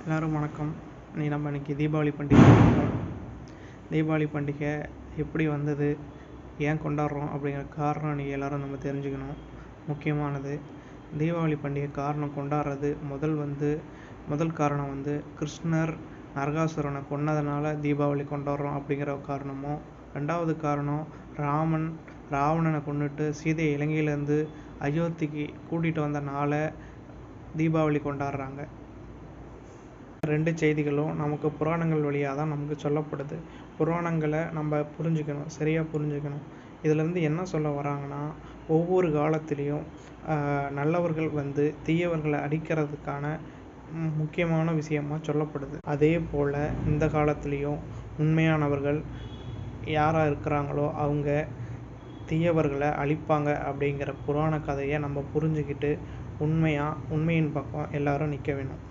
எல்லோரும் வணக்கம். நம்ம இன்றைக்கி தீபாவளி பண்டிகை பார்ப்போம். தீபாவளி பண்டிகை எப்படி வந்தது, ஏன் கொண்டாடுறோம் அப்படிங்கிற காரணம் இன்றைக்கி எல்லோரும் நம்ம தெரிஞ்சுக்கணும். முக்கியமானது தீபாவளி பண்டிகை காரணம் கொண்டாடுறது முதல் காரணம் கிருஷ்ணர் நரகாசுரனை கொன்னதுனால தீபாவளி கொண்டாடுறோம் அப்படிங்கிற காரணமும், ரெண்டாவது காரணம் ராவணனை கொன்னுட்டு சீதையை இலங்கையிலேருந்து அயோத்திக்கு கூட்டிகிட்டு வந்த நாளை தீபாவளி கொண்டாடுறாங்க. ரெண்டு செய்திகளும் நமக்கு புராணங்கள் வழியாக தான் நமக்கு சொல்லப்படுது. புராணங்களை நம்ம சரியாக புரிஞ்சுக்கணும். இதிலேருந்து என்ன சொல்ல வராங்கன்னா, ஒவ்வொரு காலத்திலையும் நல்லவர்கள் தீயவர்களை அடிக்கிறதுக்கான முக்கியமான விஷயமாக சொல்லப்படுது. அதே போல் இந்த காலத்துலேயும் உண்மையானவர்கள் யாராக இருக்கிறாங்களோ அவங்க தீயவர்களை அழிப்பாங்க அப்படிங்கிற புராண கதையை நம்ம புரிஞ்சுக்கிட்டு உண்மையின் பக்கம் எல்லாரும் நிற்க வேணும்.